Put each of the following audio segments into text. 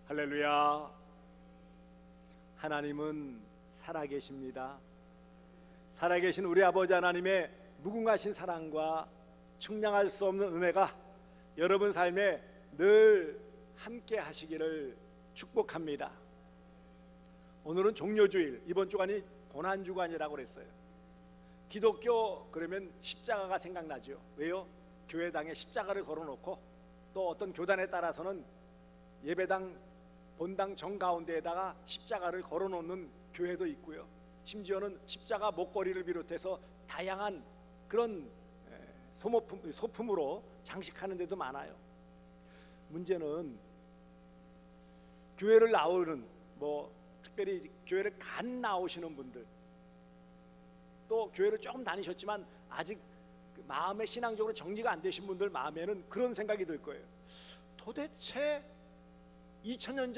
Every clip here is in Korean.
할렐루야. 하나님은 살아계십니다. 살아계신 우리 아버지 하나님의 무궁하신 사랑과 측량할 수 없는 은혜가 여러분 삶에 늘 함께 하시기를 축복합니다. 오늘은 종료주일, 이번 주간이 고난주간이라고 그랬어요. 기독교 그러면 십자가가 생각나죠. 왜요? 교회당에 십자가를 걸어놓고 또 어떤 교단에 따라서는 예배당 본당 정가운데에다가 십자가를 걸어놓는 교회도 있고요. 심지어는 십자가 목걸이를 비롯해서 다양한 그런 소품으로 장식하는 데도 많아요. 문제는 교회를 나오는 특별히 교회를 간 나오시는 분들, 또 교회를 조금 다니셨지만 아직 마음의 신앙적으로 정리가 안 되신 분들 마음에는 그런 생각이 들 거예요. 도대체 2000년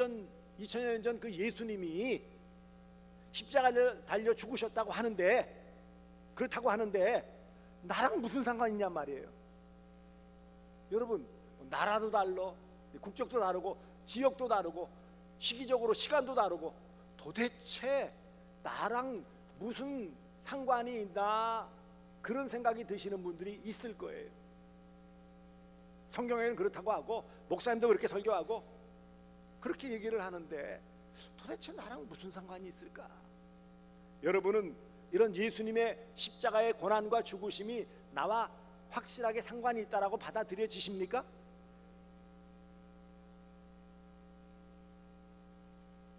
전 그 예수님이 십자가를 달려 죽으셨다고 하는데, 그렇다고 하는데 나랑 무슨 상관이 있냔 말이에요. 여러분, 나라도 달라, 국적도 다르고 지역도 다르고 시기적으로 시간도 다르고 도대체 나랑 무슨 상관이 있나, 그런 생각이 드시는 분들이 있을 거예요. 성경에는 그렇다고 하고 목사님도 그렇게 설교하고 그렇게 얘기를 하는데 도대체 나랑 무슨 상관이 있을까? 여러분은 이런 예수님의 십자가의 고난과 죽으심이 나와 확실하게 상관이 있다라고 받아들여지십니까?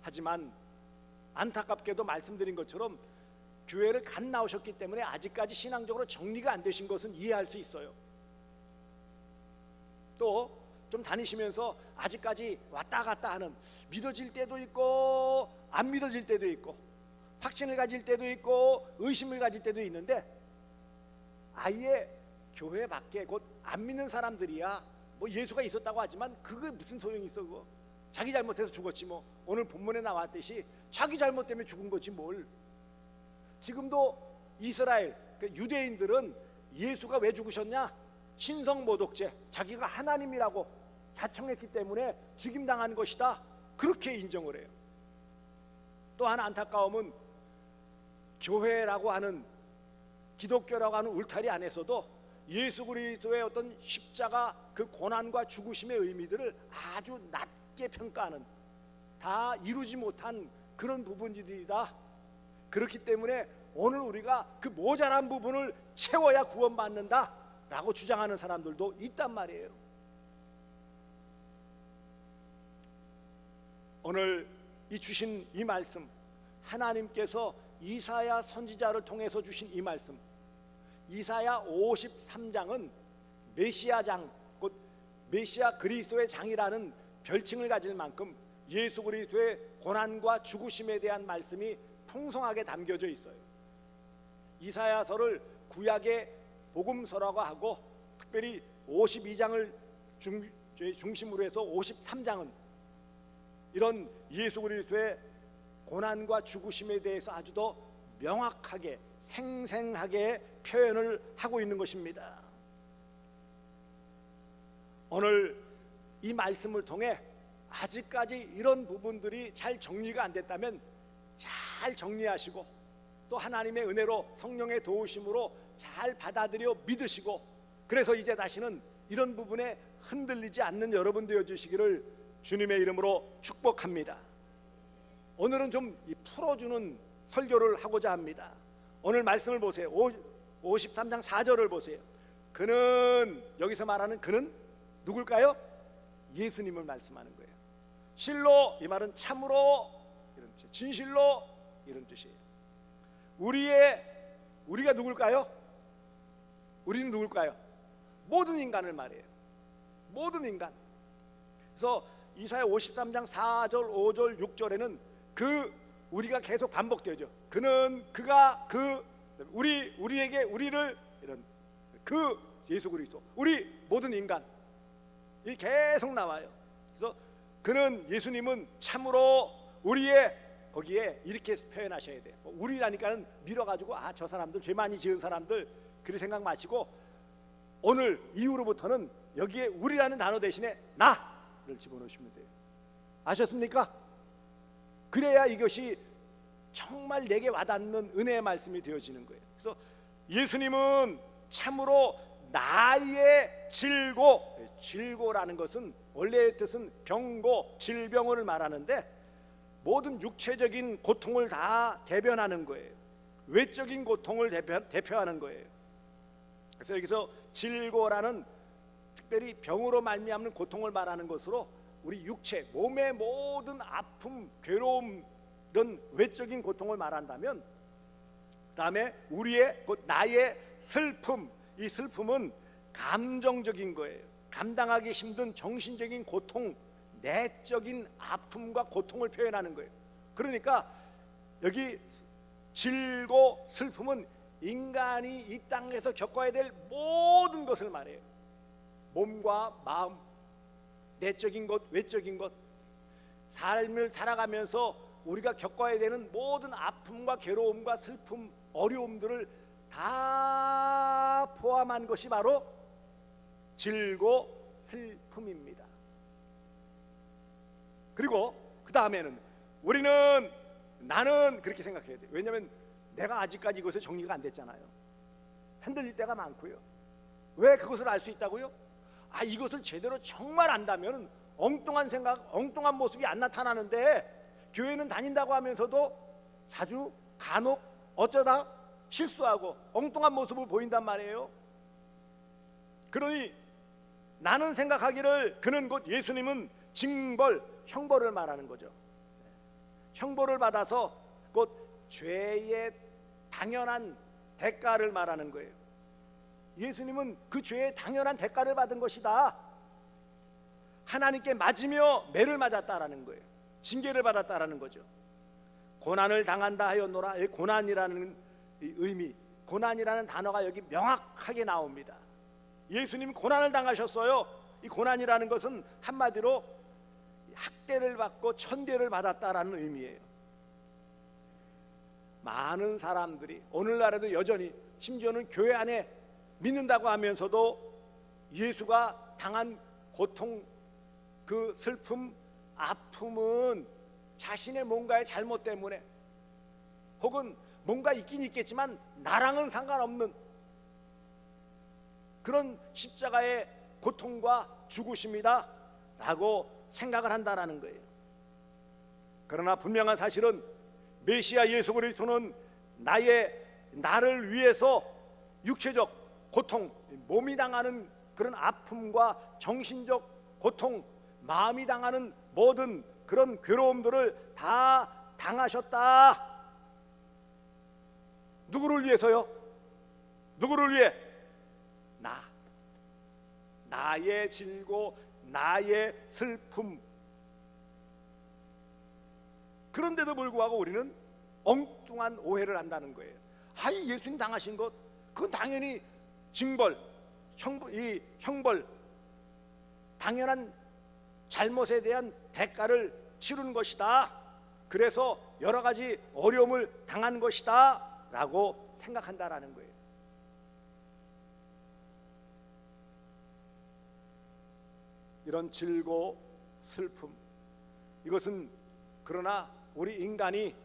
하지만 안타깝게도 말씀드린 것처럼 교회를 간 나오셨기 때문에 아직까지 신앙적으로 정리가 안 되신 것은 이해할 수 있어요. 또 좀 다니시면서 아직까지 왔다 갔다 하는, 믿어질 때도 있고 안 믿어질 때도 있고 확신을 가질 때도 있고 의심을 가질 때도 있는데, 아예 교회 밖에 곧 안 믿는 사람들이야 예수가 있었다고 하지만 그게 무슨 소용이 있어. 그거 자기 잘못해서 죽었지 뭐. 오늘 본문에 나왔듯이 자기 잘못 때문에 죽은 거지 뭘. 지금도 이스라엘 유대인들은 예수가 왜 죽으셨냐? 신성모독죄, 자기가 하나님이라고 자청했기 때문에 죽임당한 것이다, 그렇게 인정을 해요. 또 하나 안타까움은 교회라고 하는, 기독교라고 하는 울타리 안에서도 예수 그리스도의 어떤 십자가 그 고난과 죽으심의 의미들을 아주 낮게 평가하는, 다 이루지 못한 그런 부분들이다. 그렇기 때문에 오늘 우리가 그 모자란 부분을 채워야 구원받는다 라고 주장하는 사람들도 있단 말이에요. 오늘 이 주신 이 말씀, 하나님께서 이사야 선지자를 통해서 주신 이 말씀, 이사야 53장은 메시아장, 곧 메시아 그리스도의 장이라는 별칭을 가질 만큼 예수 그리스도의 고난과 죽으심에 대한 말씀이 풍성하게 담겨져 있어요. 이사야서를 구약의 복음서라고 하고, 특별히 52장을 중심으로 해서 53장은 이런 예수 그리스도의 고난과 죽으심에 대해서 아주 더 명확하게 생생하게 표현을 하고 있는 것입니다. 오늘 이 말씀을 통해 아직까지 이런 부분들이 잘 정리가 안 됐다면 잘 정리하시고, 또 하나님의 은혜로 성령의 도우심으로 잘 받아들여 믿으시고, 그래서 이제 다시는 이런 부분에 흔들리지 않는 여러분 되어 주시기를 주님의 이름으로 축복합니다. 오늘은 좀 풀어주는 설교를 하고자 합니다. 오늘 말씀을 보세요. 53장 4절을 보세요. 그는, 여기서 말하는 그는 누굴까요? 예수님을 말씀하는 거예요. 실로, 이 말은 참으로 이런 뜻이에요. 진실로 이런 뜻이에요. 우리가 누굴까요? 우리는 누굴까요? 모든 인간을 말해요. 모든 인간. 그래서 이사야 53장 4절, 5절, 6절에는 그 우리가 계속 반복되죠. 그는, 그가, 그, 우리에게, 우리를, 이런 그 예수 그리스도, 우리 모든 인간, 이 계속 나와요. 그래서 그는, 예수님은 참으로 우리의, 거기에 이렇게 표현하셔야 돼요. 우리라니까는 밀어가지고 저 사람들 죄 많이 지은 사람들 그리 생각 마시고, 오늘 이후로부터는 여기에 우리라는 단어 대신에 나를 집어넣으시면 돼요. 아셨습니까? 그래야 이것이 정말 내게 와닿는 은혜의 말씀이 되어지는 거예요. 그래서 예수님은 참으로 나의 질고라는 것은 원래의 뜻은 병고, 질병을 말하는데 모든 육체적인 고통을 다 대변하는 거예요. 외적인 고통을 대표하는 거예요. 그래서 여기서 질고라는 특별히 병으로 말미암는 고통을 말하는 것으로 우리 육체, 몸의 모든 아픔, 괴로움, 이런 외적인 고통을 말한다면, 그 다음에 우리의 곧 나의 슬픔, 이 슬픔은 감정적인 거예요. 감당하기 힘든 정신적인 고통, 내적인 아픔과 고통을 표현하는 거예요. 그러니까 여기 질고 슬픔은 인간이 이 땅에서 겪어야 될 모든 것을 말해요. 몸과 마음, 내적인 것, 외적인 것, 삶을 살아가면서 우리가 겪어야 되는 모든 아픔과 괴로움과 슬픔, 어려움들을 다 포함한 것이 바로 질고 슬픔입니다. 그리고 그 다음에는 나는 그렇게 생각해야 돼요. 왜냐하면 내가 아직까지 이것에 정리가 안 됐잖아요. 흔들릴 때가 많고요. 왜 그것을 알 수 있다고요? 이것을 제대로 정말 안다면 엉뚱한 생각, 엉뚱한 모습이 안 나타나는데, 교회는 다닌다고 하면서도 자주 간혹 어쩌다 실수하고 엉뚱한 모습을 보인단 말이에요. 그러니 나는 생각하기를 그는 곧 예수님은 징벌, 형벌을 말하는 거죠. 형벌을 받아서 곧 죄의 당연한 대가를 말하는 거예요. 예수님은 그 죄의 당연한 대가를 받은 것이다. 하나님께 맞으며 매를 맞았다라는 거예요. 징계를 받았다라는 거죠. 고난을 당한다 하였노라. 이 고난이라는 의미, 고난이라는 단어가 여기 명확하게 나옵니다. 예수님 고난을 당하셨어요. 이 고난이라는 것은 한마디로 학대를 받고 천대를 받았다라는 의미예요. 많은 사람들이 오늘날에도 여전히, 심지어는 교회 안에 믿는다고 하면서도 예수가 당한 고통, 그 슬픔, 아픔은 자신의 뭔가의 잘못 때문에, 혹은 뭔가 있긴 있겠지만 나랑은 상관없는 그런 십자가의 고통과 죽으심이다 라고 생각을 한다라는 거예요. 그러나 분명한 사실은 메시아 예수 그리스도는 나를 위해서 육체적 고통, 몸이 당하는 그런 아픔과 정신적 고통, 마음이 당하는 모든 그런 괴로움들을 다 당하셨다. 누구를 위해서요? 누구를 위해? 나의 질고, 나의 슬픔. 그런데도 불구하고 우리는 엉뚱한 오해를 한다는 거예요. 예수님 당하신 것, 그건 당연히 징벌, 형벌, 당연한 잘못에 대한 대가를 치르는 것이다. 그래서 여러 가지 어려움을 당한 것이다 라고 생각한다라는 거예요. 이런 질고 슬픔, 이것은 그러나 우리 인간이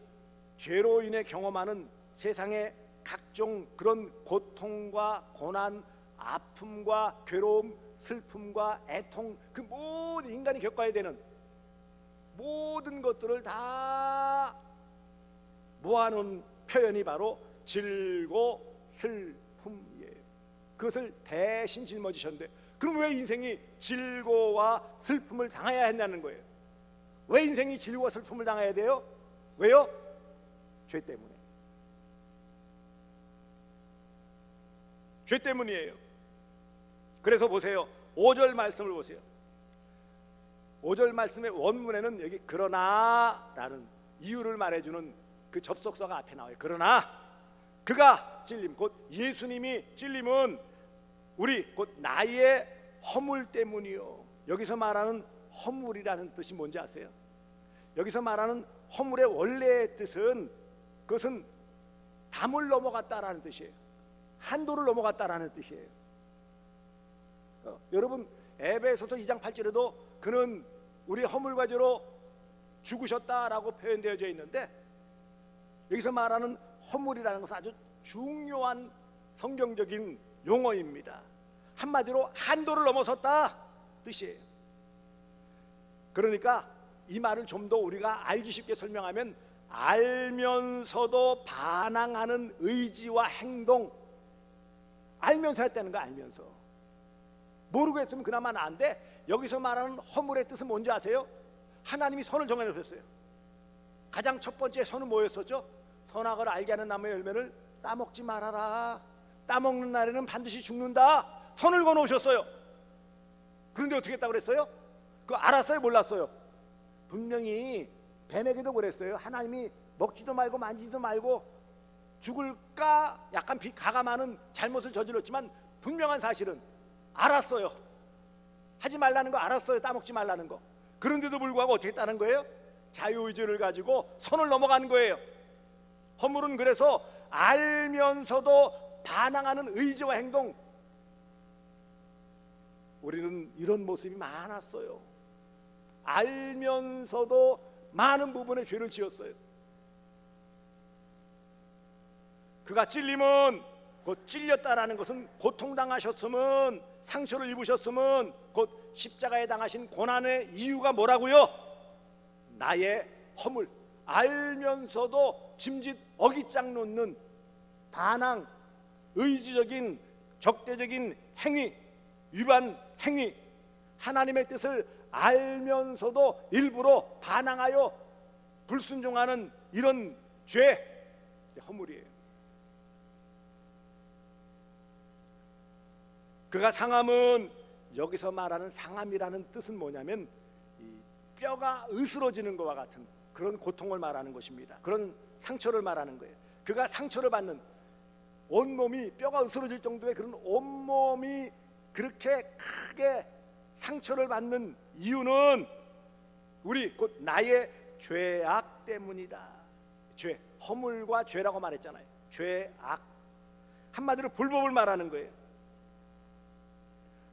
죄로 인해 경험하는 세상의 각종 그런 고통과 고난, 아픔과 괴로움, 슬픔과 애통, 그 모든 인간이 겪어야 되는 모든 것들을 다 모아놓은 표현이 바로 질고 슬픔이에요. 그것을 대신 짊어지셨는데, 그럼 왜 인생이 질고와 슬픔을 당해야 했냐는 거예요. 왜 인생이 질고와 슬픔을 당해야 돼요? 왜요? 죄 때문에. 죄 때문이에요. 그래서 보세요, 5절 말씀을 보세요. 5절 말씀의 원문에는 여기 그러나 라는 이유를 말해주는 그 접속사가 앞에 나와요. 그러나 그가 찔림, 곧 예수님이 찔림은 우리 곧 나의 허물 때문이요. 여기서 말하는 허물이라는 뜻이 뭔지 아세요? 여기서 말하는 허물의 원래의 뜻은, 그것은 담을 넘어갔다라는 뜻이에요. 한도를 넘어갔다라는 뜻이에요. 여러분 에베소서 2장 8절에도 그는 우리 허물과 죄로 죽으셨다라고 표현되어져 있는데, 여기서 말하는 허물이라는 것은 아주 중요한 성경적인 용어입니다. 한마디로 한도를 넘어섰다 뜻이에요. 그러니까 이 말을 좀 더 우리가 알기 쉽게 설명하면, 알면서도 반항하는 의지와 행동, 알면서 했다는 거. 알면서 모르고 했으면 그나마 나은데, 여기서 말하는 허물의 뜻은 뭔지 아세요? 하나님이 선을 정해놓으셨어요. 가장 첫 번째 선은 뭐였었죠? 선악을 알게 하는 나무의 열매를 따먹지 말아라, 따먹는 날에는 반드시 죽는다, 선을 거놓으셨어요. 그런데 어떻게 했다고 그랬어요? 그거 알았어요, 몰랐어요? 분명히 뱀에게도 그랬어요. 하나님이 먹지도 말고 만지지도 말고 죽을까 약간 가감하는 잘못을 저질렀지만, 분명한 사실은 알았어요. 하지 말라는 거 알았어요. 따먹지 말라는 거. 그런데도 불구하고 어떻게 했다는 거예요? 자유의지를 가지고 선을 넘어가는 거예요. 허물은 그래서 알면서도 반항하는 의지와 행동. 우리는 이런 모습이 많았어요. 알면서도 많은 부분에 죄를 지었어요. 그가 찔림은, 곧 찔렸다라는 것은 고통당하셨음은, 상처를 입으셨음은, 곧 십자가에 당하신 고난의 이유가 뭐라고요? 나의 허물, 알면서도 짐짓 어깃장 놓는 반항, 의지적인 적대적인 행위, 위반 행위, 하나님의 뜻을 알면서도 일부러 반항하여 불순종하는 이런 죄, 허물이에요. 그가 상함은, 여기서 말하는 상함이라는 뜻은 뭐냐면, 이 뼈가 으스러지는 것과 같은 그런 고통을 말하는 것입니다. 그런 상처를 말하는 거예요. 그가 상처를 받는, 온몸이 뼈가 으스러질 정도의 그런 온몸이 그렇게 크게 상처를 받는 이유는 우리 곧 나의 죄악 때문이다. 죄, 허물과 죄라고 말했잖아요. 죄악, 한마디로 불법을 말하는 거예요.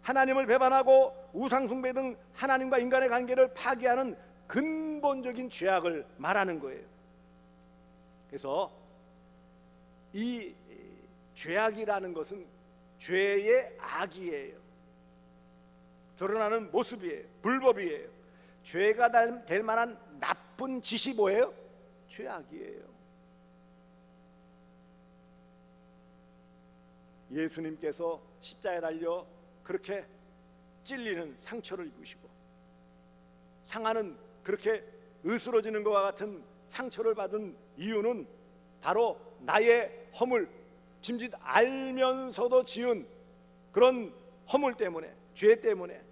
하나님을 배반하고 우상숭배 등 하나님과 인간의 관계를 파괴하는 근본적인 죄악을 말하는 거예요. 그래서 이 죄악이라는 것은 죄의 악이에요. 드러나는 모습이에요. 불법이에요. 죄가 될 만한 나쁜 짓이 뭐예요? 죄악이에요. 예수님께서 십자가에 달려 그렇게 찔리는 상처를 입으시고, 상하는 그렇게 으스러지는 것과 같은 상처를 받은 이유는 바로 나의 허물, 짐짓 알면서도 지은 그런 허물 때문에, 죄 때문에,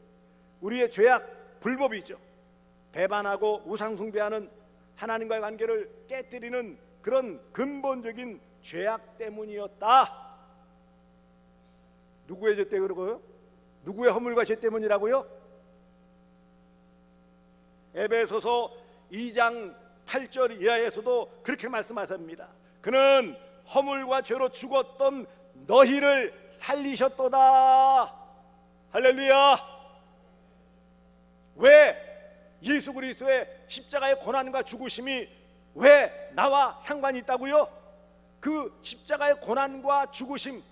우리의 죄악, 불법이죠. 배반하고 우상숭배하는 하나님과의 관계를 깨뜨리는 그런 근본적인 죄악 때문이었다. 누구의 죄 때문에 그러고요? 누구의 허물과 죄 때문이라고요? 에베소서 2장 8절 이하에서도 그렇게 말씀하십니다. 그는 허물과 죄로 죽었던 너희를 살리셨도다. 할렐루야. 왜 예수 그리스도의 십자가의 고난과 죽으심이 왜 나와 상관이 있다고요? 그 십자가의 고난과 죽으심,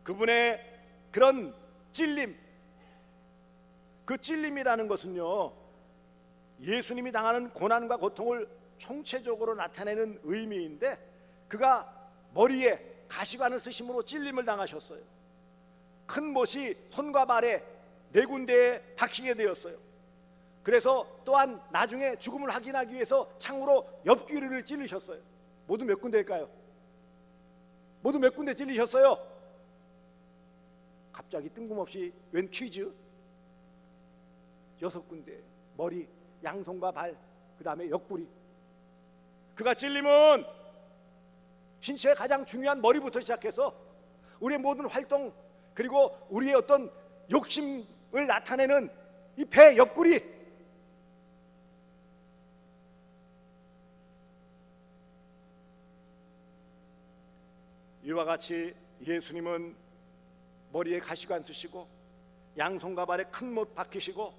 그분의 그런 찔림, 그 찔림이라는 것은요, 예수님이 당하는 고난과 고통을 총체적으로 나타내는 의미인데, 그가 머리에 가시관을 쓰심으로 찔림을 당하셨어요. 큰 못이 손과 발에 4군데에 박히게 되었어요. 그래서 또한 나중에 죽음을 확인하기 위해서 창으로 옆귀를 찔리셨어요. 모두 몇 군데일까요? 모두 몇 군데 찔리셨어요? 갑자기 뜬금없이 웬 퀴즈? 6군데. 머리, 양손과 발, 그 다음에 옆구리. 그가 찔림은 신체의 가장 중요한 머리부터 시작해서 우리의 모든 활동, 그리고 우리의 어떤 욕심을 나타내는 이 배 옆구리, 이와 같이 예수님은 머리에 가시관 쓰시고 양손과 발에 큰 못 박히시고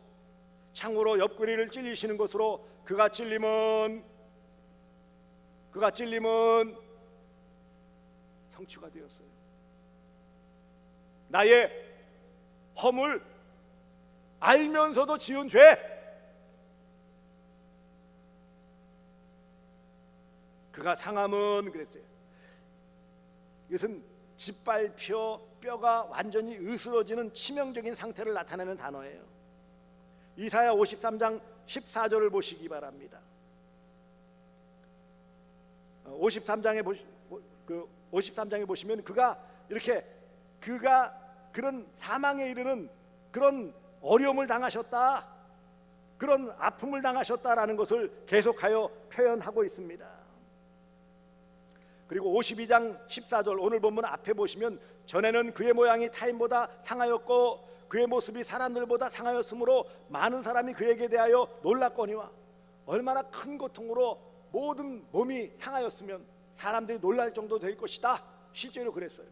창으로 옆구리를 찔리시는 것으로 그가 찔림은 성취가 되었어요. 나의 허물 알면서도 지은 죄, 그가 상함은 그랬어요. 이것은 짓밟혀 뼈가 완전히 으스러지는 치명적인 상태를 나타내는 단어예요. 이사야 53장 14절을 보시기 바랍니다. 53장에 보시면 그가 그런 사망에 이르는 그런 어려움을 당하셨다, 그런 아픔을 당하셨다라는 것을 계속하여 표현하고 있습니다. 그리고 52장 14절 오늘 본문 앞에 보시면 전에는 그의 모양이 타인보다 상하였고 그의 모습이 사람들보다 상하였으므로 많은 사람이 그에게 대하여 놀랐거니와, 얼마나 큰 고통으로 모든 몸이 상하였으면 사람들이 놀랄 정도 될 것이다. 실제로 그랬어요.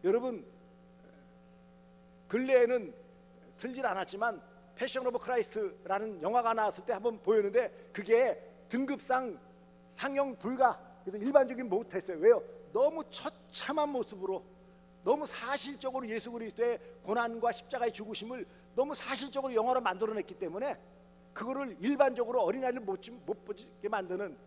여러분, 근래에는 틀질 않았지만 패션 오브 크라이스트라는 영화가 나왔을 때 한번 보였는데 그게 등급상 상영 불가, 그래서 일반적인 못했어요. 왜요? 너무 처참한 모습으로, 너무 사실적으로 예수 그리스도의 고난과 십자가의 죽으심을 너무 사실적으로 영화로 만들어냈기 때문에 그거를 일반적으로 어린아이를 못 보게 만드는,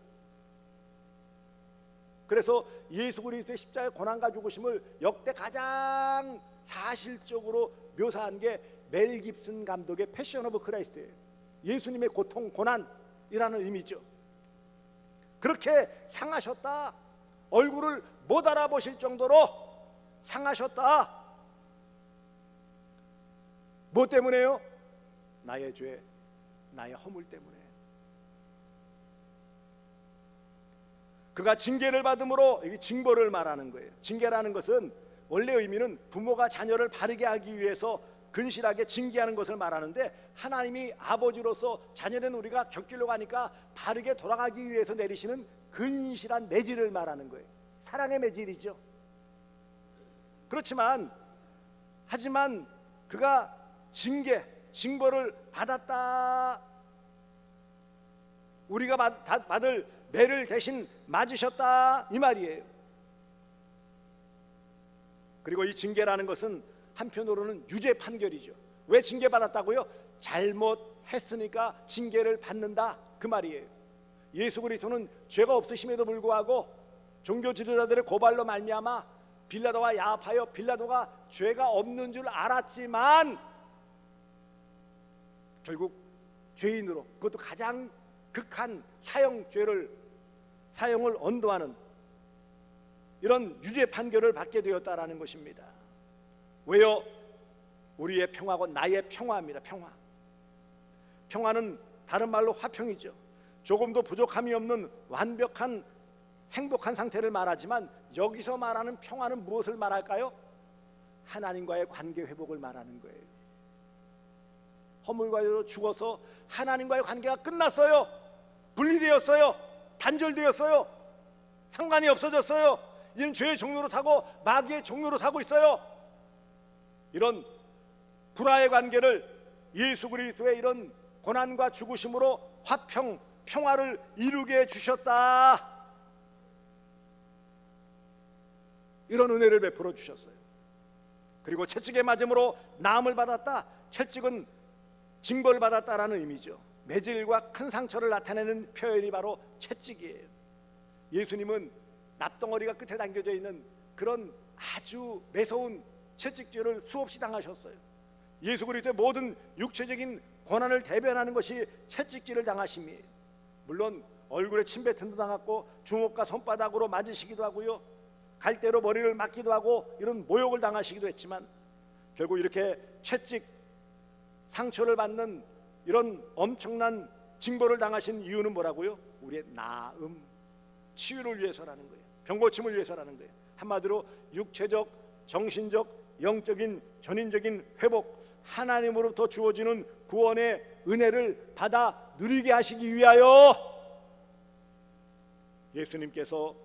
그래서 예수 그리스도의 십자가의 고난과 죽으심을 역대 가장 사실적으로 묘사한 게 멜 깁슨 감독의 패션 오브 크라이스트예요. 예수님의 고통, 고난이라는 의미죠. 그렇게 상하셨다, 얼굴을 못 알아보실 정도로 상하셨다. 뭐 때문에요? 나의 죄, 나의 허물 때문에. 그가 징계를 받음으로, 이게 징벌을 말하는 거예요. 징계라는 것은 원래 의미는 부모가 자녀를 바르게 하기 위해서 근실하게 징계하는 것을 말하는데, 하나님이 아버지로서 자녀된 우리가 곁길로 가니까 바르게 돌아가기 위해서 내리시는 근실한 매질을 말하는 거예요. 사랑의 매질이죠. 하지만 그가 징벌을 받았다, 우리가 받을 매를 대신 맞으셨다, 이 말이에요. 그리고 이 징계라는 것은 한편으로는 유죄 판결이죠. 왜 징계받았다고요? 잘못했으니까 징계를 받는다, 그 말이에요. 예수 그리스도는 죄가 없으심에도 불구하고 종교 지도자들의 고발로 말미암아 빌라도와 야합하여 빌라도가 죄가 없는 줄 알았지만 결국 죄인으로, 그것도 가장 극한 사형을 언도하는 이런 유죄 판결을 받게 되었다라는 것입니다. 왜요? 우리의 평화고 나의 평화입니다. 평화는 다른 말로 화평이죠. 조금도 부족함이 없는 완벽한 행복한 상태를 말하지만 여기서 말하는 평화는 무엇을 말할까요? 하나님과의 관계 회복을 말하는 거예요. 허물과로 죽어서 하나님과의 관계가 끝났어요. 분리되었어요. 단절되었어요. 상관이 없어졌어요. 이제는 죄의 종로로 타고 마귀의 종로로 타고 있어요. 이런 불화의 관계를 예수 그리스도의 이런 고난과 죽으심으로 평화를 이루게 주셨다, 이런 은혜를 베풀어 주셨어요. 그리고 채찍에 맞음으로 나음을 받았다. 채찍은 징벌을 받았다라는 의미죠. 매질과 큰 상처를 나타내는 표현이 바로 채찍이에요. 예수님은 납덩어리가 끝에 당겨져 있는 그런 아주 매서운 채찍질을 수없이 당하셨어요. 예수 그리스도의 모든 육체적인 고난을 대변하는 것이 채찍질을 당하심이에요. 물론 얼굴에 침뱉음도 당했고 주먹과 손바닥으로 맞으시기도 하고요, 갈대로 머리를 맞기도 하고 이런 모욕을 당하시기도 했지만 결국 이렇게 채찍 상처를 받는 이런 엄청난 징벌을 당하신 이유는 뭐라고요? 우리의 나음, 치유를 위해서라는 거예요. 병고침을 위해서라는 거예요. 한마디로 육체적, 정신적, 영적인, 전인적인 회복, 하나님으로부터 주어지는 구원의 은혜를 받아 누리게 하시기 위하여 예수님께서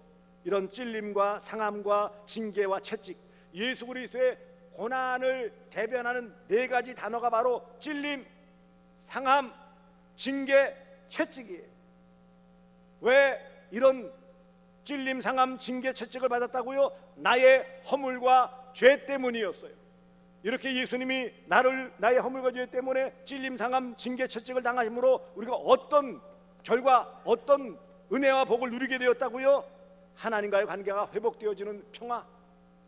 이런 찔림과 상함과 징계와 채찍, 예수 그리스도의 고난을 대변하는 네 가지 단어가 바로 찔림, 상함, 징계, 채찍이에요. 왜 이런 찔림, 상함, 징계, 채찍을 받았다고요? 나의 허물과 죄 때문이었어요. 이렇게 예수님이 나의 허물과 죄 때문에 찔림, 상함, 징계, 채찍을 당하심으로 우리가 어떤 결과, 어떤 은혜와 복을 누리게 되었다고요? 하나님과의 관계가 회복되어지는 평화,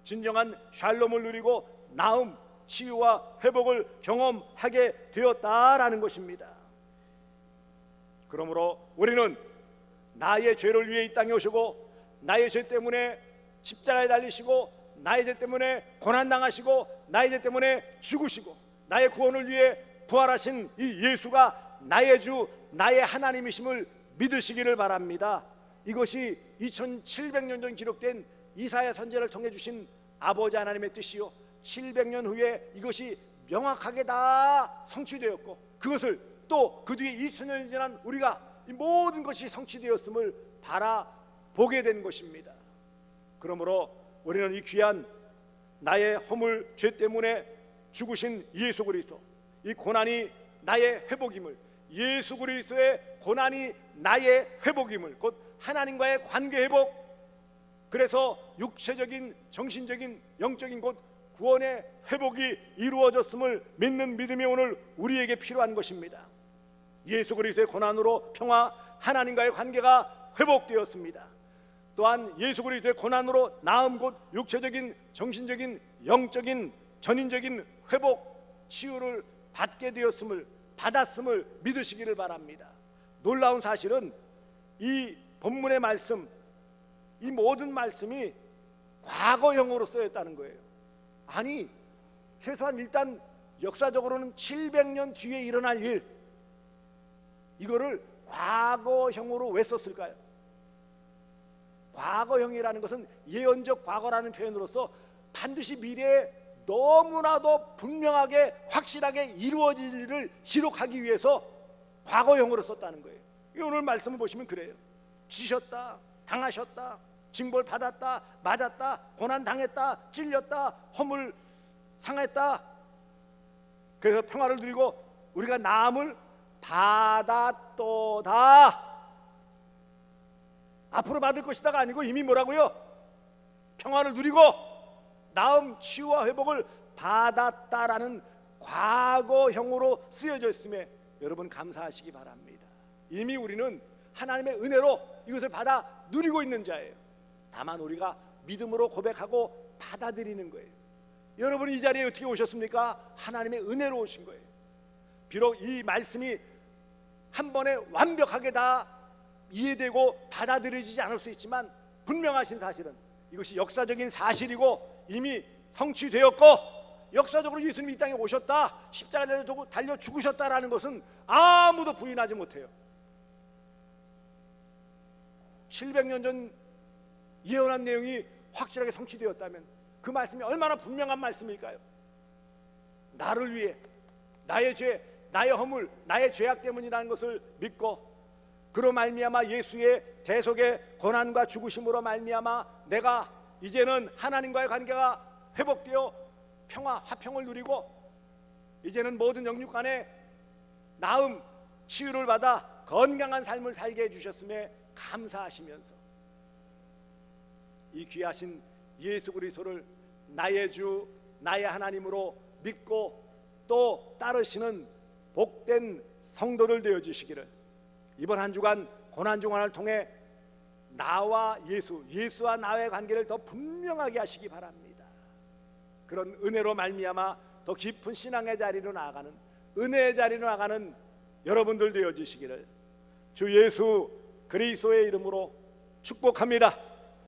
진정한 샬롬을 누리고 나음, 치유와 회복을 경험하게 되었다라는 것입니다. 그러므로 우리는 나의 죄를 위해 이 땅에 오시고 나의 죄 때문에 십자가에 달리시고 나의 죄 때문에 고난당하시고 나의 죄 때문에 죽으시고 나의 구원을 위해 부활하신 이 예수가 나의 주, 나의 하나님이심을 믿으시기를 바랍니다. 이것이 2700년 전 기록된 이사야 선지자를 통해 주신 아버지 하나님의 뜻이요, 700년 후에 이것이 명확하게 다 성취되었고 그것을 또 그 뒤에 2000년이 지난 우리가 이 모든 것이 성취되었음을 바라보게 된 것입니다. 그러므로 우리는 이 귀한 나의 허물, 죄 때문에 죽으신 예수 그리스도, 이 고난이 나의 회복임을, 예수 그리스도의 고난이 나의 회복임을, 곧 하나님과의 관계 회복, 그래서 육체적인, 정신적인, 영적인 곧 구원의 회복이 이루어졌음을 믿는 믿음이 오늘 우리에게 필요한 것입니다. 예수 그리스도의 고난으로 평화, 하나님과의 관계가 회복되었습니다. 또한 예수 그리스도의 고난으로 나음, 곧 육체적인, 정신적인, 영적인, 전인적인 회복, 치유를 받았음을 믿으시기를 바랍니다. 놀라운 사실은 이 본문의 말씀, 이 모든 말씀이 과거형으로 쓰였다는 거예요. 아니, 최소한 일단 역사적으로는 700년 뒤에 일어날 일, 이거를 과거형으로 왜 썼을까요? 과거형이라는 것은 예언적 과거라는 표현으로서 반드시 미래에 너무나도 분명하게 확실하게 이루어질 일을 기록하기 위해서 과거형으로 썼다는 거예요. 오늘 말씀을 보시면 그래요. 지셨다, 당하셨다, 징벌 받았다, 맞았다, 고난 당했다, 찔렸다, 허물 상했다. 그래서 평화를 누리고 우리가 나음을 받았도다. 앞으로 받을 것이다가 아니고 이미 뭐라고요? 평화를 누리고 나음, 치유와 회복을 받았다라는 과거형으로 쓰여져 있음에 여러분 감사하시기 바랍니다. 이미 우리는 하나님의 은혜로 이것을 받아 누리고 있는 자예요. 다만 우리가 믿음으로 고백하고 받아들이는 거예요. 여러분이 이 자리에 어떻게 오셨습니까? 하나님의 은혜로 오신 거예요. 비록 이 말씀이 한 번에 완벽하게 다 이해되고 받아들여지지 않을 수 있지만 분명하신 사실은 이것이 역사적인 사실이고 이미 성취되었고 역사적으로 예수님이 이 땅에 오셨다, 십자가에 달려 죽으셨다라는 것은 아무도 부인하지 못해요. 700년 전 예언한 내용이 확실하게 성취되었다면 그 말씀이 얼마나 분명한 말씀일까요? 나를 위해 나의 죄, 나의 허물, 나의 죄악 때문이라는 것을 믿고 그로 말미암아 예수의 대속의 고난과 죽으심으로 말미암아 내가 이제는 하나님과의 관계가 회복되어 평화, 화평을 누리고 이제는 모든 영육 간에 나음, 치유를 받아 건강한 삶을 살게 해주셨음에 감사하시면서 이 귀하신 예수 그리스도를 나의 주, 나의 하나님으로 믿고 또 따르시는 복된 성도들 되어주시기를, 이번 한 주간 고난중환을 통해 나와 예수와 나의 관계를 더 분명하게 하시기 바랍니다. 그런 은혜로 말미암아 더 깊은 신앙의 자리로 나아가는, 은혜의 자리로 나아가는 여러분들 되어주시기를 주 예수 그리스도의 이름으로 축복합니다.